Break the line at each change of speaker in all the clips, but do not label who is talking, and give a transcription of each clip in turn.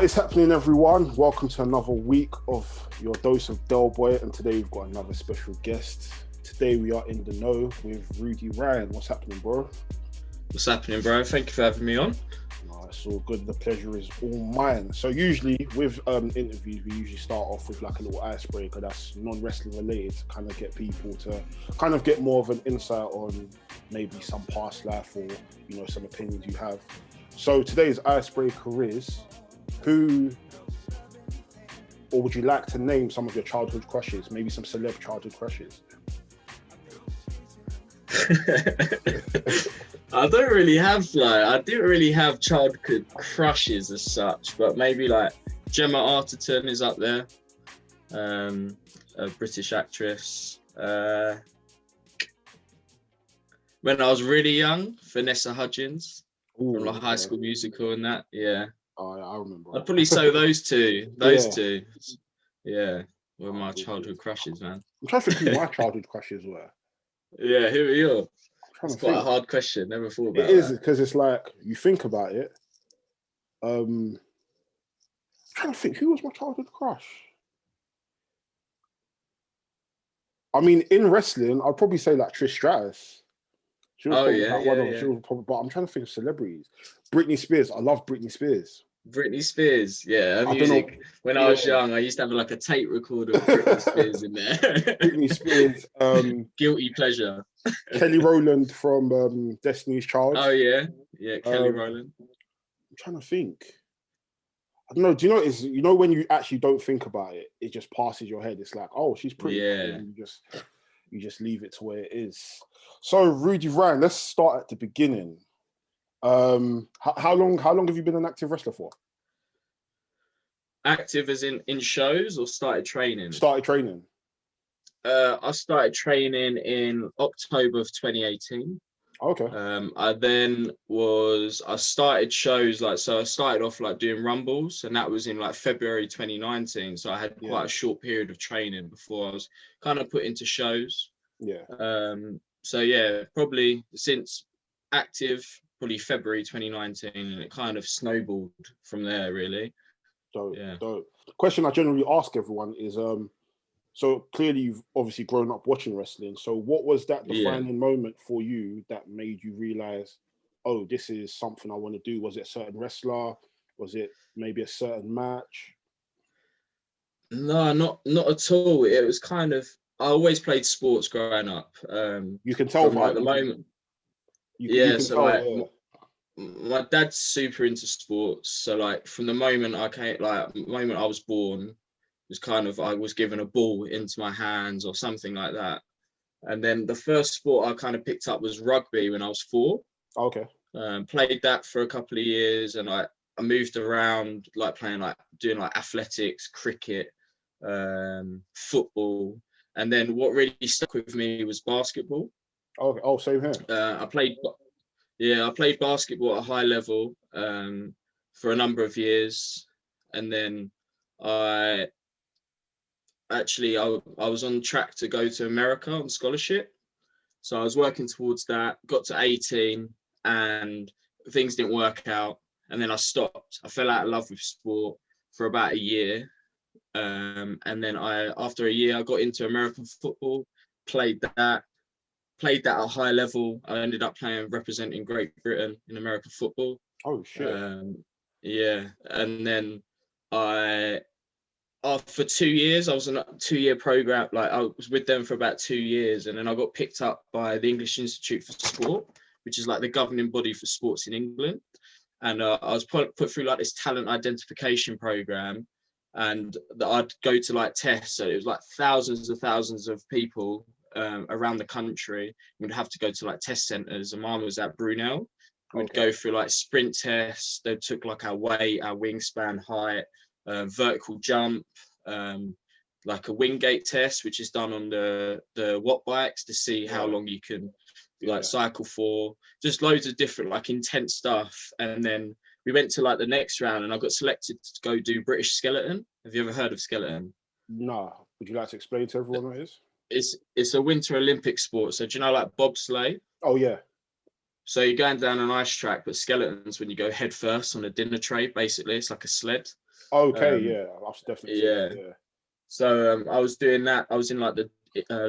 What is happening, everyone? Welcome to another week of your dose of Delboy, and today we've got another special guest. Today we are in the know with Rudy Ryan. What's happening, bro?
What's happening, bro? Thank you for having me on.
No, it's all good. The pleasure is all mine. So usually with interviews, we usually start off with like a little icebreaker that's non-wrestling related to kind of get people to kind of get more of an insight on maybe some past life or, you know, some opinions you have. So today's icebreaker is, who, or would you like to name some of your childhood crushes? Maybe some celeb childhood crushes.
I didn't really have childhood crushes as such, but maybe like Gemma Arterton is up there, a British actress. When I was really young, Vanessa Hudgens from like High School Musical and that, yeah.
Oh, I remember.
I'd probably say those two. Two, yeah, were my childhood crushes, man.
I'm trying to think who my childhood crushes were.
Yeah, who are yours? It's quite a hard question. Never thought about it.
It is, because it's like, you think about it. I'm trying to think, who was my childhood crush? I mean, in wrestling, I'd probably say like Trish Stratus. She was but I'm trying to think of celebrities. Britney Spears. I love Britney Spears.
Britney Spears, yeah. Her music. When I was young, I used to have like a tape recorder of Britney Spears in there.
Britney Spears.
Guilty pleasure.
Kelly Rowland from Destiny's Child.
Oh yeah, Kelly Rowland.
I'm trying to think. I don't know. Do you know when you actually don't think about it, it just passes your head. It's like, oh, she's pretty.
Yeah.
You just leave it to where it is. So Rudy Ryan, let's start at the beginning. How long have you been an active wrestler for?
Active as in shows, or started training?
Started training.
I started training in October of 2018.
Okay.
I started shows I started off like doing rumbles, and that was in like February 2019. So I had quite a short period of training before I was kind of put into shows.
Yeah.
So yeah, probably since active, probably February 2019, and it kind of snowballed from there, really.
So the question I generally ask everyone is, so clearly you've obviously grown up watching wrestling. So what was that defining moment for you that made you realize, oh, this is something I want to do? Was it a certain wrestler? Was it maybe a certain match?
No, not at all. It was kind of, I always played sports growing up.
You can tell
by the moment. My dad's super into sports. So like from the moment the moment I was born, it was kind of, I was given a ball into my hands or something like that. And then the first sport I kind of picked up was rugby when I was 4.
Okay.
Played that for a couple of years, and I moved around like playing, like doing like athletics, cricket, football. And then what really stuck with me was basketball.
Okay. Oh, same here.
I played basketball at a high level for a number of years, and then I was on track to go to America on scholarship. So I was working towards that, got to 18, and things didn't work out. And then I stopped. I fell out of love with sport for about a year. And then after a year, I got into American football, played that at a high level. I ended up representing Great Britain in American football.
Oh, shit.
And then for 2 years, I was on a 2-year program. Like I was with them for about 2 years, and then I got picked up by the English Institute for Sport, which is like the governing body for sports in England. And I was put through like this talent identification program, and I'd go to like tests. So it was like thousands of people around the country. We'd have to go to like test centers, and mine was at Brunel. We'd go through like sprint tests. They took like our weight, our wingspan, height, vertical jump, like a Wingate test, which is done on the watt bikes to see how long you can cycle for. Just loads of different like intense stuff. And then we went to like the next round, and I got selected to go do British skeleton. Have you ever heard of skeleton?
No. Would you like to explain to everyone what it is?
It's a winter Olympic sport. So do you know like bobsleigh?
Oh yeah.
So you're going down an ice track, but skeletons when you go head first on a dinner tray, basically. It's like a sled.
Okay, yeah, I've definitely seen
Yeah.
that. Yeah.
So I was doing that. I was in like the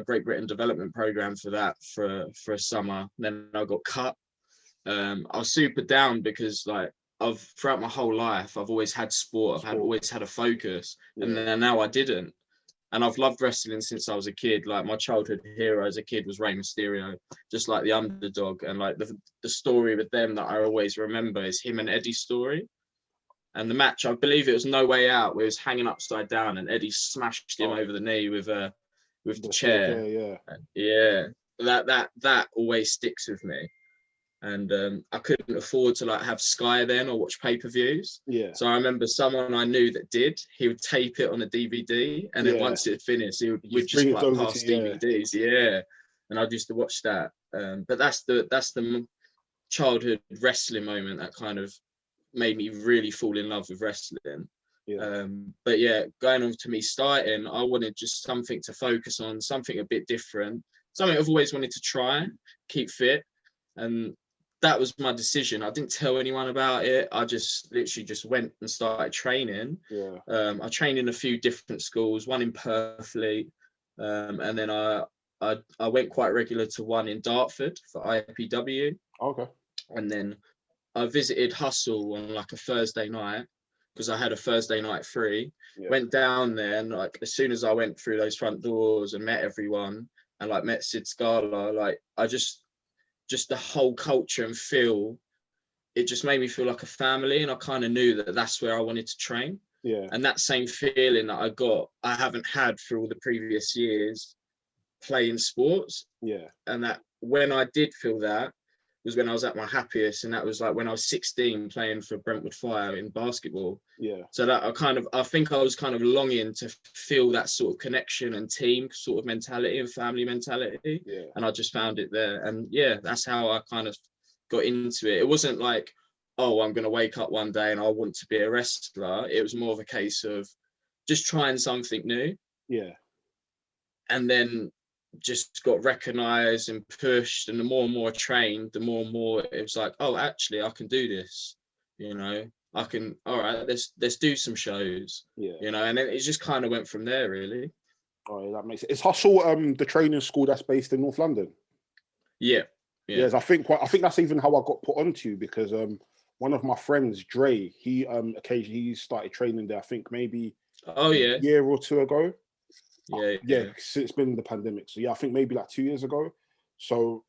Great Britain development program for that for a summer. Then I got cut. I was super down because like I've throughout my whole life I've always had sport. Always had a focus, and then now I didn't. And I've loved wrestling since I was a kid. Like my childhood hero as a kid was Rey Mysterio, just like the underdog. And like the story with them that I always remember is him and Eddie's story. And the match, I believe it was No Way Out, where he was hanging upside down and Eddie smashed him over the knee with the chair. Yeah, that always sticks with me. And I couldn't afford to like have Sky then or watch pay-per-views.
Yeah.
So I remember someone I knew that did. He would tape it on a DVD, and then once it had finished, we'd just like pass DVDs. Yeah, and I used to watch that. But that's the childhood wrestling moment that kind of made me really fall in love with wrestling.
Yeah.
But yeah, going on to me starting, I wanted just something to focus on, something a bit different, something I've always wanted to try, keep fit, and that was my decision. I didn't tell anyone about it. I just literally just went and started training.
Yeah.
I trained in a few different schools, one in Purfleet, and then I went quite regular to one in Dartford for IPW.
Okay.
And then I visited Hustle on like a Thursday night because I had a Thursday night free.
Yeah.
Went down there, and like as soon as I went through those front doors and met everyone and like met Sid Scala, like I just the whole culture and feel, it just made me feel like a family, and I kind of knew that that's where I wanted to train.
Yeah.
And that same feeling that I haven't had through all the previous years playing sports.
Yeah.
And that when I did feel that was when I was at my happiest, and that was like when I was 16 playing for Brentwood Fire in basketball.
Yeah.
So that I think I was kind of longing to feel that sort of connection and team sort of mentality and family mentality.
Yeah.
And I just found it there. And yeah, that's how I kind of got into it. It wasn't like, oh, I'm going to wake up one day and I want to be a wrestler. It was more of a case of just trying something new.
Yeah.
And then just got recognized and pushed, and the more and more I trained, the more and more it was like, oh, actually I can do this, you know, I can, all right, let's do some shows, you know, and then it just kind of went from there really.
Oh, yeah, that makes it. Is Hustle the training school that's based in North London?
Yeah.
Yes, I think that's even how I got put onto you, because one of my friends, Dre, he occasionally started training there, I think maybe a year or two ago. Yeah, since it's been the pandemic. So yeah, I think maybe like 2 years ago. So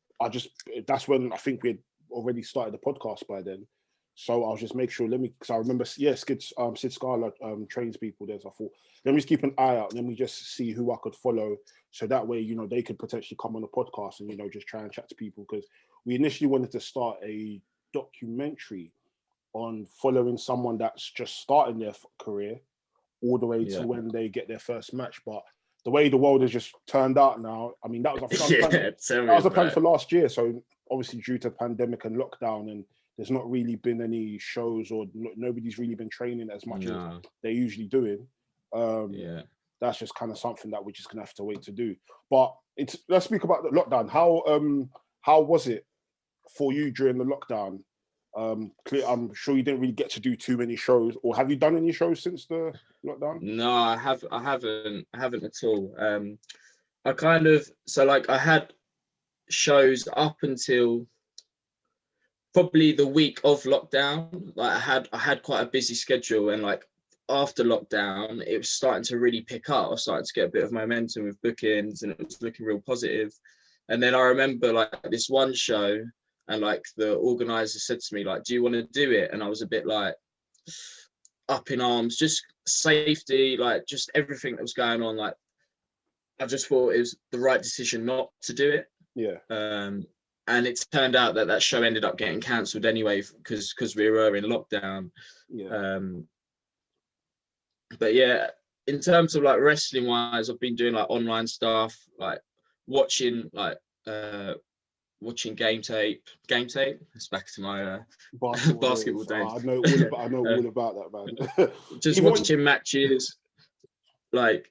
that's when I think we had already started the podcast by then. So I was just make sure, because I remember, Sid Scala trains people there. So I thought, let me just keep an eye out, and let me just see who I could follow. So that way, you know, they could potentially come on the podcast and, you know, just try and chat to people. Because we initially wanted to start a documentary on following someone that's just starting their career all the way to when they get their first match. But the way the world has just turned out now, I mean, that was a plan for last year. So obviously due to pandemic and lockdown, and there's not really been any shows, or nobody's really been training as much as they're usually doing. That's just kind of something that we're just gonna have to wait to do. But let's speak about the lockdown. How was it for you during the lockdown? I'm sure you didn't really get to do too many shows, or have you done any shows since the lockdown?
No, I haven't at all. I had shows up until probably the week of lockdown. Like I had quite a busy schedule, and like after lockdown, it was starting to really pick up. I was starting to get a bit of momentum with bookings, and it was looking real positive. And then I remember like this one show, and like the organizer said to me, like, do you want to do it? And I was a bit like up in arms, just safety, like just everything that was going on. Like, I just thought it was the right decision not to do it.
Yeah.
And it turned out that show ended up getting cancelled anyway, because we were in lockdown.
Yeah.
But yeah, in terms of like wrestling wise, I've been doing like online stuff, like watching game tape. It's back to my basketball days.
I know all about that, man.
Just watching matches, like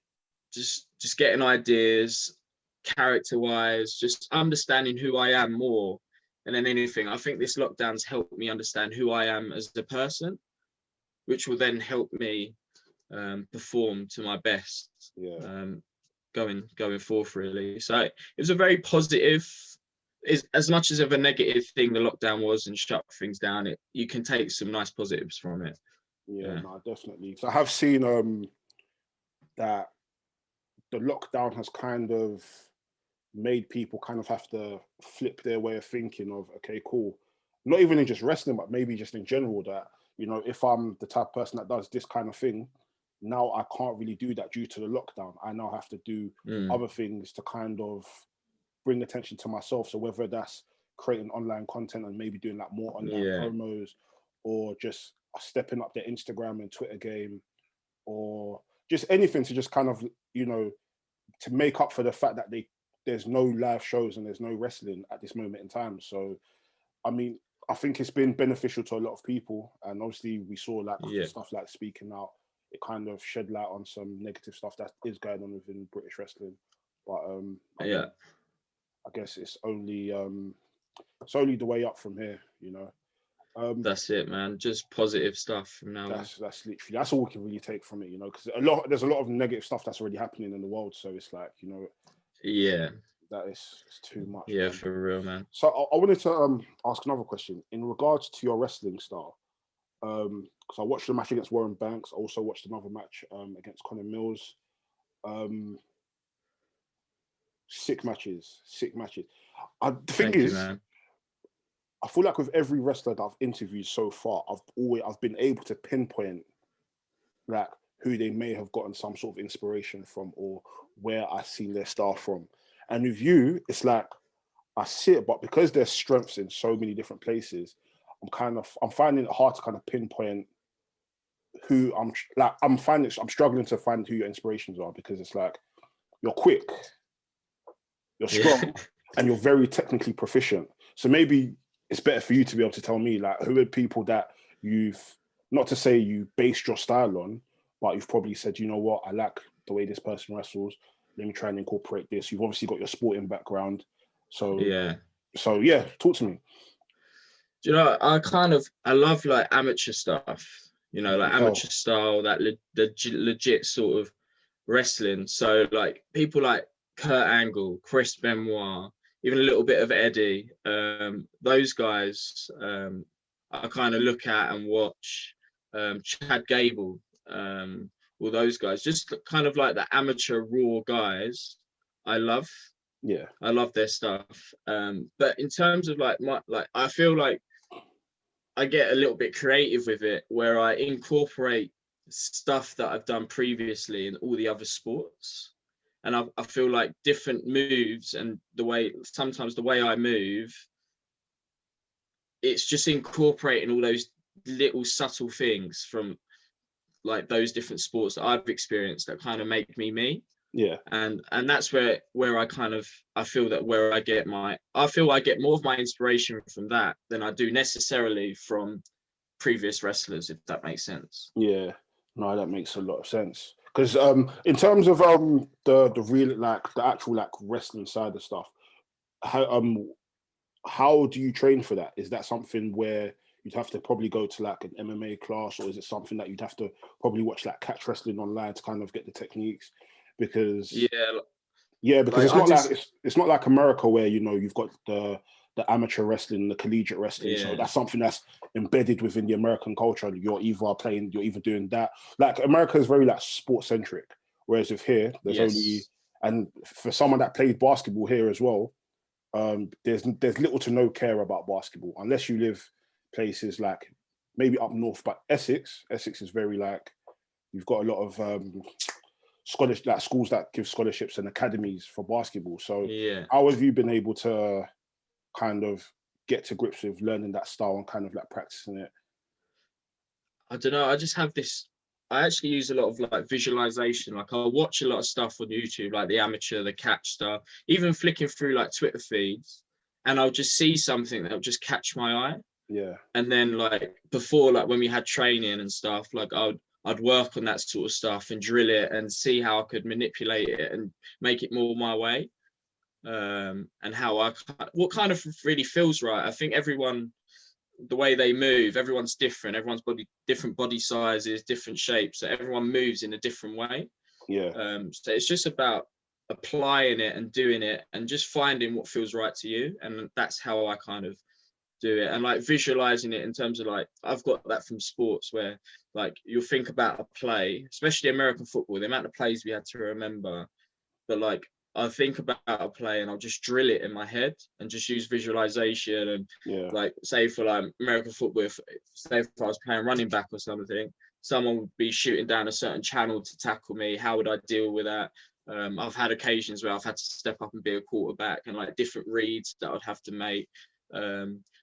just getting ideas, character wise, just understanding who I am more than anything. I think this lockdown's helped me understand who I am as a person, which will then help me perform to my best.
Yeah.
Going forth, really. So it was a very positive, is as much as of a negative thing the lockdown was and shut things down, you can take some nice positives from it.
Yeah, no, definitely. So I have seen that the lockdown has kind of made people kind of have to flip their way of thinking of, okay, cool. Not even in just wrestling, but maybe just in general, that, you know, if I'm the type of person that does this kind of thing, now I can't really do that due to the lockdown. I now have to do other things to kind of bring attention to myself. So whether that's creating online content and maybe doing like more online promos, or just stepping up their Instagram and Twitter game, or just anything to just kind of, you know, to make up for the fact that there's no live shows and there's no wrestling at this moment in time. So, I mean, I think it's been beneficial to a lot of people. And obviously we saw like stuff like Speaking Out, it kind of shed light on some negative stuff that is going on within British wrestling. But I guess it's only the way up from here, you know.
That's it, man. Just positive stuff from now on.
That's literally, that's all we can really take from it, you know, because there's a lot of negative stuff that's already happening in the world. So it's like, you know, that it's too much.
Yeah, man. For real, man.
So I wanted to ask another question in regards to your wrestling style. Because I watched the match against Warren Banks. I also watched another match against Conor Mills. Sick matches. The thing is, man, I feel like with every wrestler that I've interviewed so far, I've been able to pinpoint like who they may have gotten some sort of inspiration from, or where I've seen their style from. And with you, it's like I see it, but because there's strengths in so many different places, I'm finding it hard to kind of pinpoint who I'm struggling to find who your inspirations are, because it's like you're quick, you're strong, and you're very technically proficient. So maybe it's better for you to be able to tell me, like, who are people that you've, not to say you based your style on, but you've probably said, you know what, I like the way this person wrestles. Let me try and incorporate this. You've obviously got your sporting background. So talk to me.
Do you know, I love like amateur stuff, you know, like amateur style, that legit sort of wrestling. So like people like Kurt Angle, Chris Benoit, even a little bit of Eddie, those guys I kind of look at and watch. Chad Gable, all those guys, just kind of like the amateur raw guys I love. I love their stuff. But in terms of like I feel like I get a little bit creative with it, where I incorporate stuff that I've done previously in all the other sports. And I feel like different moves and sometimes the way I move, it's just incorporating all those little subtle things from like those different sports that I've experienced that kind of make me. Yeah. And that's where I feel I get more of my inspiration from that than I do necessarily from previous wrestlers, if that makes sense.
Yeah. No, that makes a lot of sense. Because in terms of the real, like the actual like wrestling side of stuff, how do you train for that? Is that something where you'd have to probably go to like an MMA class, or is it something that you'd have to probably watch like catch wrestling online to kind of get the techniques? Because because like it's not like America, where, you know, you've got the amateur wrestling, the collegiate wrestling. So that's something that's embedded within the American culture. You're either doing that. Like America is very like sports centric, whereas with here, there's only, and for someone that played basketball here as well, there's little to no care about basketball unless you live places like maybe up north. But Essex is very like, you've got a lot of schools that give scholarships and academies for basketball. So how have you been able to kind of get to grips with learning that style and kind of like practicing it?
I don't know. I just have this. I actually use a lot of like visualization. Like I'll watch a lot of stuff on YouTube, like the amateur, the catch stuff, even flicking through like Twitter feeds, and I'll just see something that'll just catch my eye. Yeah. And then like before, like when we had training and stuff, like I'd work on that sort of stuff and drill it and see how I could manipulate it and make it more my way. And what kind of really feels right. I think everyone the way they move, everyone's different. Everyone's different body sizes, different shapes. So everyone moves in a different way.
Yeah.
So it's just about applying it and doing it and just finding what feels right to you. And that's how I kind of do it. And like visualizing it in terms of like, I've got that from sports where like you'll think about a play, especially American football, the amount of plays we had to remember. But like, I think about a play and I'll just drill it in my head and just use visualization. And like, say for like American football, say if I was playing running back or something, someone would be shooting down a certain channel to tackle me. How would I deal with that? I've had occasions where I've had to step up and be a quarterback and like different reads that I'd have to make.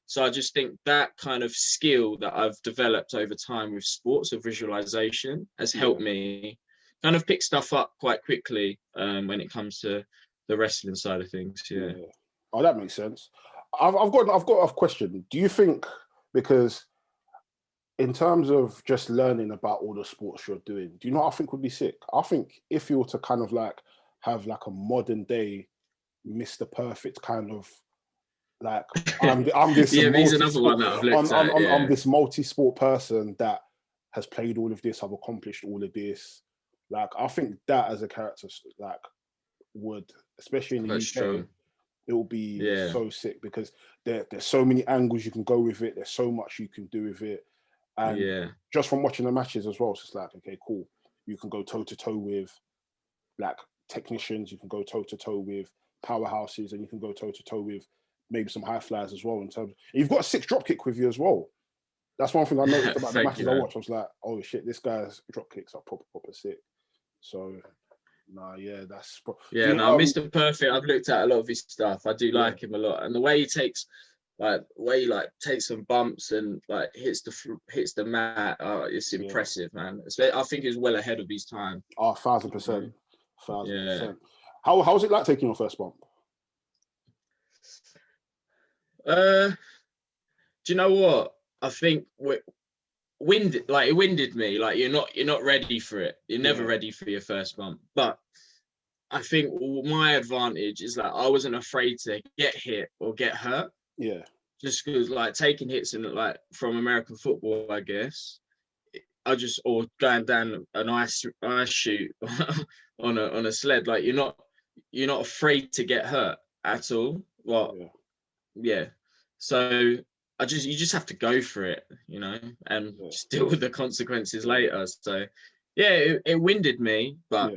So I just think that kind of skill that I've developed over time with sports of visualization has helped me kind of pick stuff up quite quickly when it comes to the wrestling side of things. Yeah.
Oh, that makes sense. I've got a question. Do you think, because in terms of just learning about all the sports you're doing, do you know what I think would be sick? I think if you were to kind of like have like a modern day Mr. Perfect kind of like, I'm this
he's another one that I've looked at.
I'm this multi-sport person that has played all of this, I've accomplished all of this. Like, I think that as a character, like, would, especially in the UK, it will be so sick because there's so many angles you can go with it. There's so much you can do with it. And just from watching the matches as well, it's just like, okay, cool. You can go toe-to-toe with like technicians, you can go toe-to-toe with powerhouses, and you can go toe-to-toe with maybe some high flyers as well. In terms of, you've got a sick drop kick with you as well. That's one thing I noticed about the matches I watched. I was like, oh shit, this guy's drop kicks are proper sick. So that's
Mr. Perfect, I've looked at a lot of his stuff. I do like him a lot, and the way he takes takes some bumps and like hits the mat. It's impressive, man. I think he's well ahead of his time.
1,000%. How's it like taking your first bump?
Do you know what? I think it winded me. Like you're not ready for it. You're never ready for your first bump. But I think my advantage is that I wasn't afraid to get hit or get hurt.
Yeah.
Just because like taking hits and like from American football, I guess, or going down an ice chute on a sled, like you're not afraid to get hurt at all. Well, so you just have to go for it, and just deal with the consequences later. So it winded me, but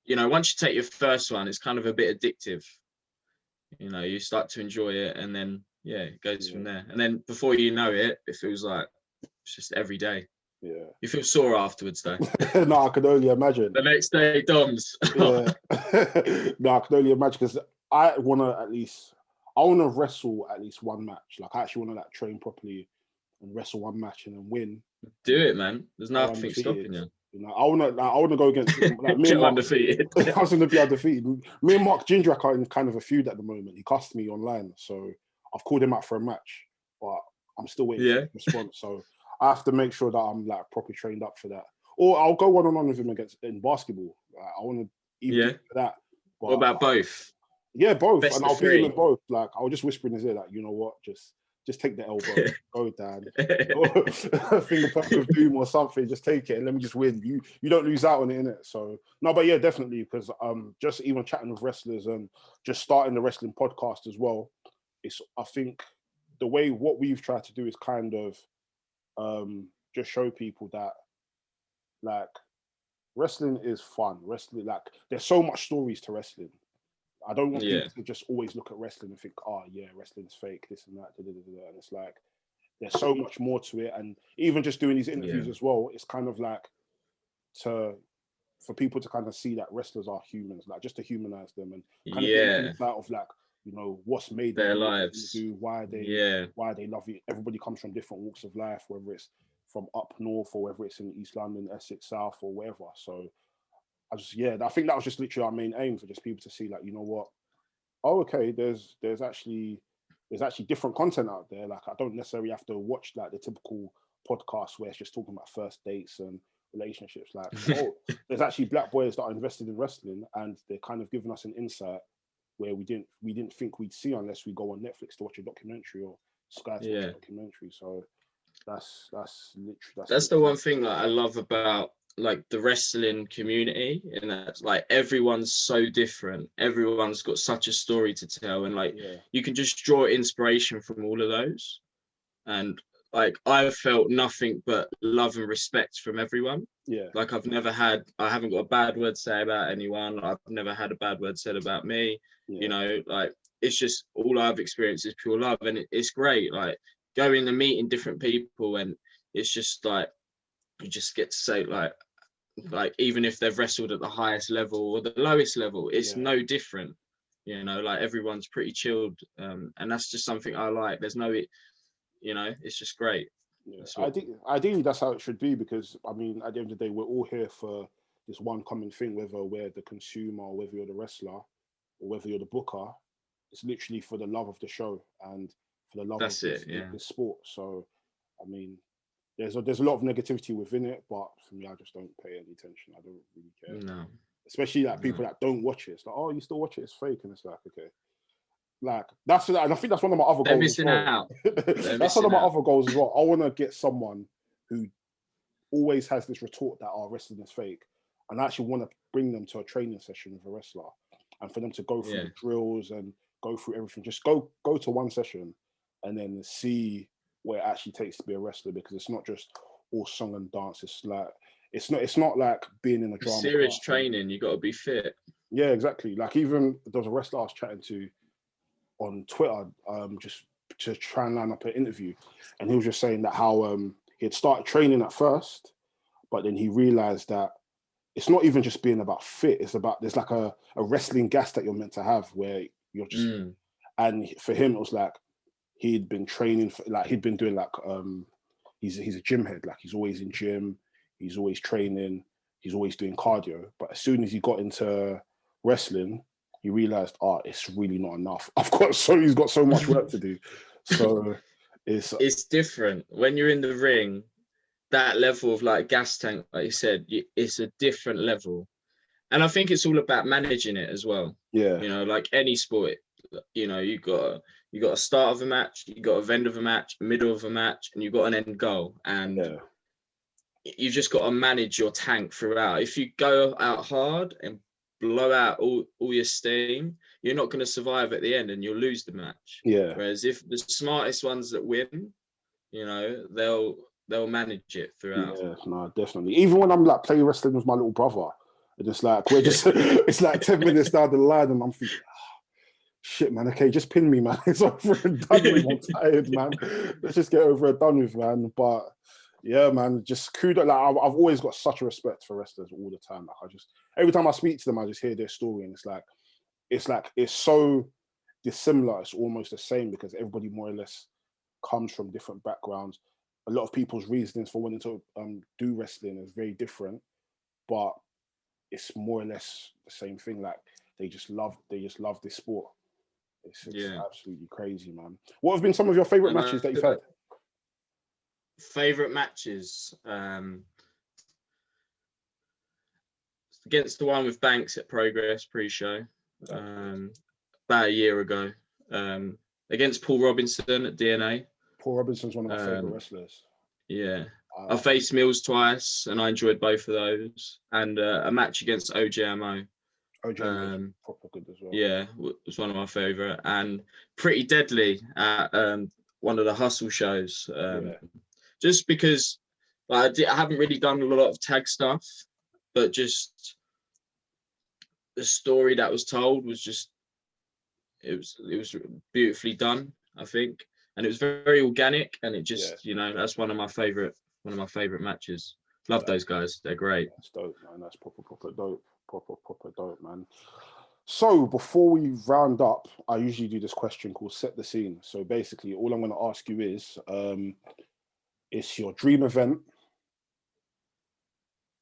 once you take your first one, it's kind of a bit addictive. You start to enjoy it, and then it goes from there. And then before you know it, it feels like it's just every day.
Yeah.
You feel sore afterwards though.
No, I can only imagine.
The next day, DOMS.
No, I can only imagine, because I want to wrestle at least one match. Like, I actually want to train properly and wrestle one match and then win.
Do it, man. There's nothing stopping you.
I want to go against like, me and Mark,
undefeated.
I was going to be undefeated. Me and Mark Jindrak are in kind of a feud at the moment. He cussed me online, so I've called him out for a match, but I'm still waiting for a response. So I have to make sure that I'm like properly trained up for that. Or I'll go one-on-one with him in basketball. I want to even do that. But,
what about both?
Yeah, both.
Best
and I'll
three.
beat him in both. Like, I'll just whisper in his ear, like, you know what, just take the elbow, go down, finger poke of doom or something. Just take it and let me just win. You don't lose out on it, innit? So no, but yeah, definitely, because just even chatting with wrestlers and just starting the wrestling podcast as well. I think the way what we've tried to do is kind of just show people that like wrestling is fun. Wrestling, like, there's so much stories to wrestling. I don't want people to just always look at wrestling and think, oh yeah, wrestling's fake, this and that, and it's like there's so much more to it. And even just doing these interviews as well, it's kind of like for people to kind of see that wrestlers are humans, like just to humanize them and kind of get an insight of like, what's made
their lives,
why they love it. Everybody comes from different walks of life, whether it's from up north or whether it's in East London, Essex, South, or wherever. So I think that was just literally our main aim, for just people to see, like, you know what? Oh, okay, there's actually different content out there. Like, I don't necessarily have to watch like the typical podcast where it's just talking about first dates and relationships. Like, there's actually black boys that are invested in wrestling, and they're kind of giving us an insight where we didn't think we'd see unless we go on Netflix to watch a documentary or Sky to watch
Yeah.
a documentary. So that's literally
That's the one thing that I love about like the wrestling community, and that's like everyone's so different. Everyone's got such a story to tell, and like
yeah,
you can just draw inspiration from all of those. And like I've felt nothing but love and respect from everyone.
yeah,
Like I haven't got a bad word to say about anyone. I've never had a bad word said about me. You
yeah,
know, like it's just all I've experienced is pure love, and it's great. Like going and meeting different people, and it's just like you just get to say like even if they've wrestled at the highest level or the lowest level, it's
yeah.
no different. You know, like everyone's pretty chilled, and that's just something I like. There's no, you know, it's just great.
Yeah,
That's what.
ideally that's how it should be, because I mean, at the end of the day, we're all here for this one common thing, whether we're the consumer, or whether you're the wrestler, or whether you're the booker. It's literally for the love of the show and for the love of
That's it. Yeah.
this sport. So, I mean, there's a lot of negativity within it, but for me, I just don't pay any attention. I don't really care,
No.
especially like
No.
people that don't watch it. It's like, oh, you still watch it? It's fake, and it's like, okay. Like and I think that's one of my other
They're
goals as
missing
well.
out. They're
That's one of
missing
my
out.
other goals as well. I want to get someone who always has this retort that our wrestling is fake, and I actually want to bring them to a training session with a wrestler, and for them to go through
Yeah.
the drills and go through everything. Just go to one session, and then see where it actually takes to be a wrestler, because it's not just all song and dance. It's like it's not like being in a
It's
drama
serious
class.
training. You got to be fit.
Yeah, exactly. Like even there was a wrestler I was chatting to on Twitter, just to try and line up an interview, and he was just saying that how he had started training at first, but then he realized that it's not even just being about fit. It's about there's like a wrestling gas that you're meant to have where you're just. And for him, it was like he'd been training for, like he'd been doing like he's a gym head, like he's always in gym, he's always training, he's always doing cardio. But as soon as he got into wrestling, he realized, it's really not enough. He's got so much work to do. So
It's different when you're in the ring. That level of like gas tank, like you said, it's a different level. And I think it's all about managing it as well.
yeah,
You know, like any sport, you know, you got a start of a match, you got a end of a match, middle of a match, and you got an end goal. And
yeah,
you've just got to manage your tank throughout. If you go out hard and blow out all your steam, you're not going to survive at the end, and you'll lose the match.
yeah.
Whereas if the smartest ones that win, you know, they'll manage it throughout.
Yeah, no, definitely. Even when I'm like playing wrestling with my little brother, it's like we're just it's like 10 minutes down the line, and I'm thinking, shit, man, okay, just pin me, man. It's over and done with. I'm tired, man. Let's just get over and done with, man. But yeah, man, just kudos. Like I've always got such a respect for wrestlers all the time. Like every time I speak to them, I just hear their story, and it's so dissimilar. It's almost the same, because everybody more or less comes from different backgrounds. A lot of people's reasons for wanting to do wrestling is very different, but it's more or less the same thing. Like they just love this sport. It's absolutely crazy, man. What have been some of your favorite matches that you've had?
Favorite matches, against the one with Banks at Progress pre-show, about a year ago. Against Paul Robinson at DNA.
Paul Robinson's one of my favorite wrestlers.
Yeah, I faced Mills twice, and I enjoyed both of those. And a match against OJMO.
OJMO proper good as well.
Yeah, was one of my favorite, and Pretty Deadly at one of the Hustle shows. Just because I haven't really done a lot of tag stuff, but just the story that was told was just it was beautifully done, I think, and it was very organic, and it just you know, that's one of my favorite matches. Love those guys, they're great.
That's dope, man. That's proper dope. Proper dope, man. So before we round up, I usually do this question called set the scene. So basically all I'm going to ask you is it's your dream event,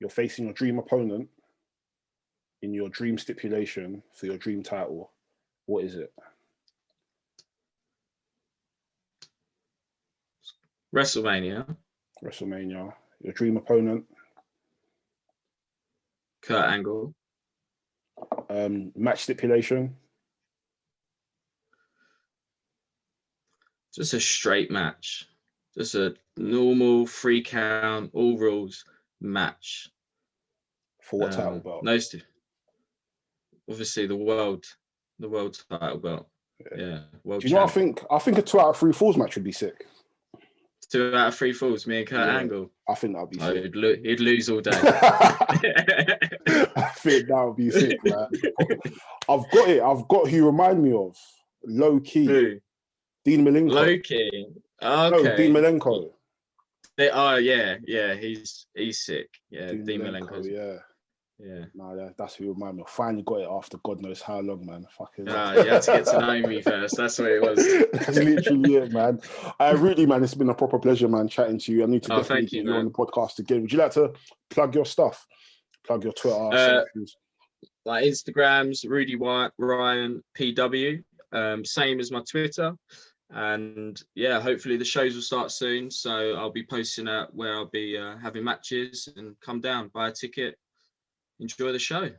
you're facing your dream opponent in your dream stipulation for your dream title. What is it?
WrestleMania.
Your dream opponent?
Kurt Angle.
Match stipulation?
Just a straight match. Just a normal 3 count, all rules match.
For what title belt?
Obviously the world title belt. Yeah.
Do you know what I think a 2 out of 3 falls match would be sick.
2 out of 3 falls, me and Kurt Angle.
I think that'd be sick.
He'd lose all day.
I think that would be sick, man. I've got who you remind me of. Low key.
Who?
Dean Malenko.
Low key. Okay.
No, Dean Malenko.
Yeah, he's sick. Yeah, Dean Malenko. Yeah.
Nah, that's who you remind me of. Finally got it after God knows how long, man. Fucking.
You had to get to know me first. That's what it was.
That's literally it, man. Rudy, man, it's been a proper pleasure, man, chatting to you. I need to definitely get you on the podcast again. Would you like to plug your stuff? Plug your Twitter?
Like Instagrams, Rudy Ryan PW. Same as my Twitter. And yeah, hopefully the shows will start soon. So I'll be posting out where I'll be having matches, and come down, buy a ticket, enjoy the show.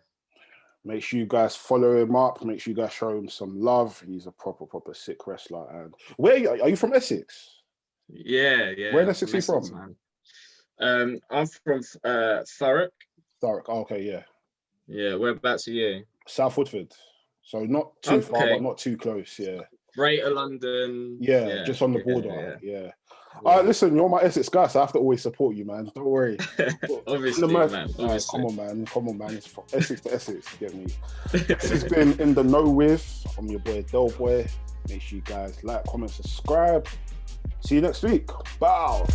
Make sure you guys follow him up. Make sure you guys show him some love. He's a proper sick wrestler. And where are you from? Essex?
Yeah.
Where in Essex are you from?
Man. I'm from Thurrock.
Thurrock. Oh, okay, yeah.
Yeah, whereabouts are you?
South Woodford. So not too far, but not too close. Yeah.
Greater London.
Yeah, just on the border. Yeah. Listen, you're my Essex guy, so I have to always support you, man. Don't worry.
Obviously, man.
Come on, man. It's from Essex to Essex. You get me? This has been In The Know with. I'm your boy Delboy. Make sure you guys like, comment, subscribe. See you next week. Bow.